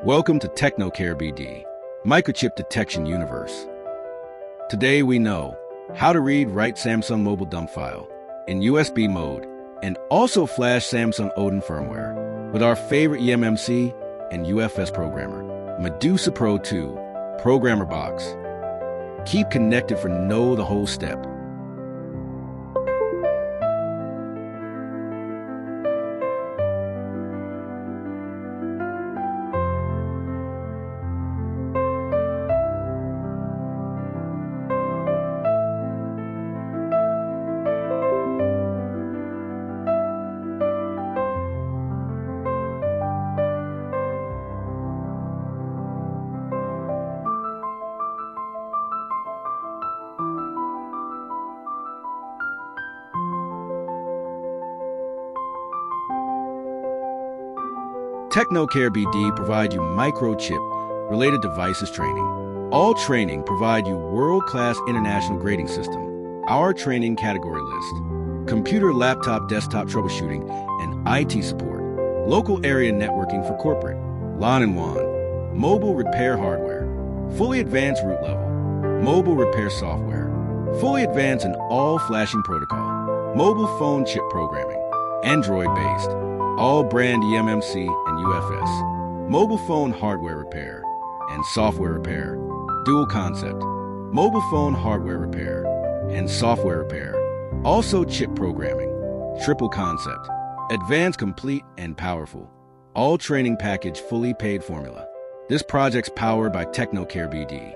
Welcome to TechnocareBD, Microchip Detection Universe. Today we know how to read write Samsung mobile dump file in USB mode and also flash Samsung Odin firmware with our favorite Emmc and UFS programmer, Medusa Pro 2 Programmer Box. Keep connected for know the whole step. TechnocareBD provide you Microchip related devices training. All training provide you world-class international grading system. Our training category list: computer, laptop, desktop troubleshooting, and IT support. Local area networking for corporate. LAN and WAN. Mobile repair hardware. Fully advanced root level. Mobile repair software. Fully advanced in all flashing protocol. Mobile phone chip programming. Android-based. All brand Emmc and UFS. Mobile phone hardware repair and software repair. Dual concept. Mobile phone hardware repair and software repair. Also chip programming. Triple concept. Advanced, complete, and powerful. All training package fully paid formula. This project's powered by TechnocareBD.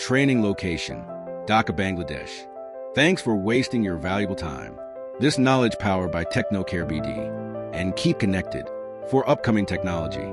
Training location: Dhaka, Bangladesh. Thanks for wasting your valuable time. This knowledge powered by TechnocareBD. And keep connected for upcoming technology.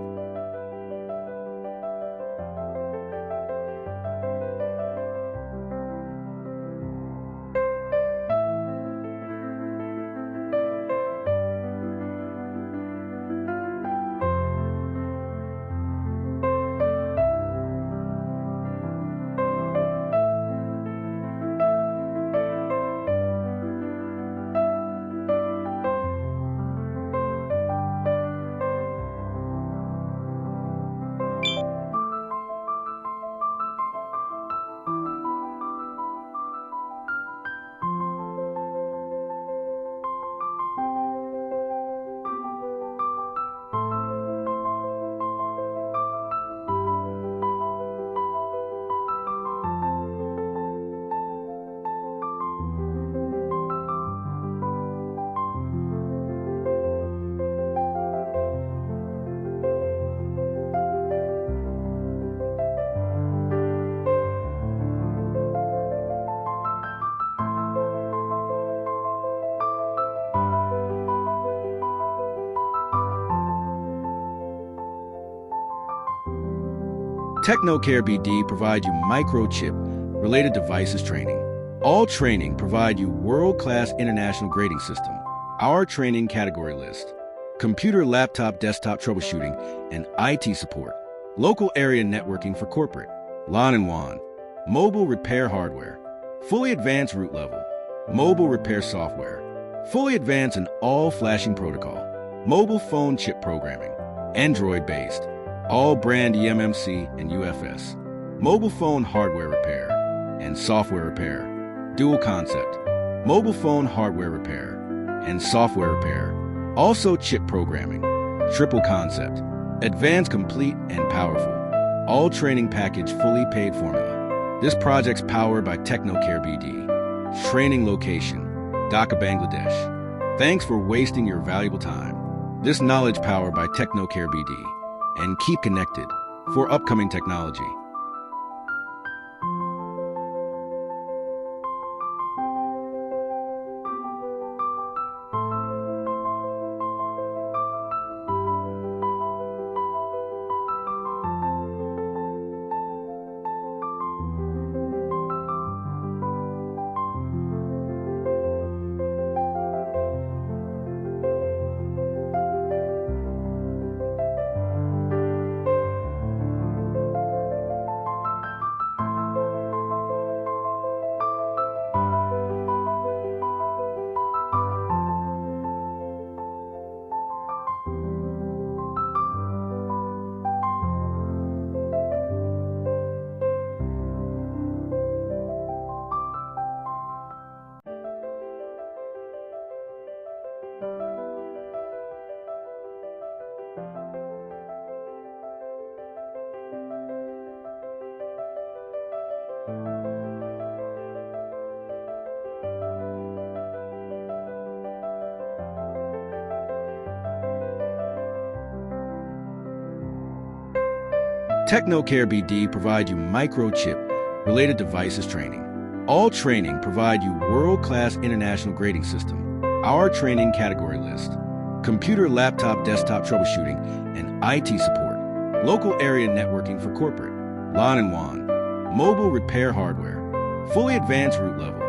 TechnocareBD provide you Microchip related devices training. All training provide you world-class international grading system. Our training category list: computer, laptop, desktop troubleshooting, and IT support. Local area networking for corporate. LAN and WAN. Mobile repair hardware. Fully advanced root level. Mobile repair software. Fully advanced in all flashing protocol. Mobile phone chip programming. Android-based. All brand Emmc and UFS. Mobile phone hardware repair and software repair. Dual concept. Mobile phone hardware repair and software repair. Also chip programming. Triple concept. Advanced, complete, and powerful. All training package fully paid formula. This project's powered by TechnocareBD. Training location: Dhaka, Bangladesh. Thanks for wasting your valuable time. This knowledge powered by TechnocareBD. And keep connected for upcoming technology. TechnocareBD provide you Microchip related devices training. All training provide you world-class international grading system. Our training category list: computer, laptop, desktop troubleshooting, and IT support. Local area networking for corporate. LAN and WAN. Mobile repair hardware. Fully advanced root level.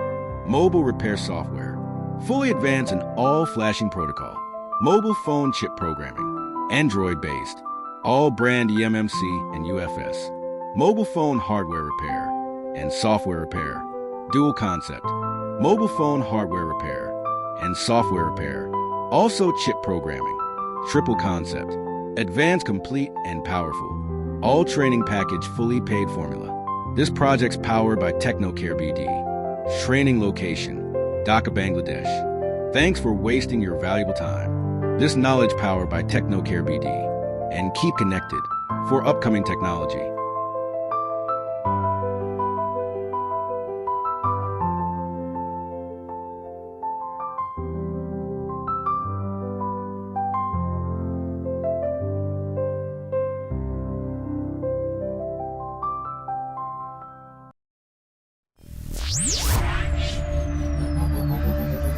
Mobile repair software. Fully advanced in all flashing protocol. Mobile phone chip programming. Android-based. All brand Emmc and UFS. Mobile phone hardware repair and software repair. Dual concept. Mobile phone hardware repair and software repair. Also chip programming. Triple concept. Advanced, complete, and powerful. All training package fully paid formula. This project's powered by TechnocareBD. Training location: Dhaka, Bangladesh. Thanks for wasting your valuable time. This knowledge powered by TechnocareBD. And keep connected for upcoming technology.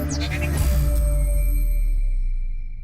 Skhynix.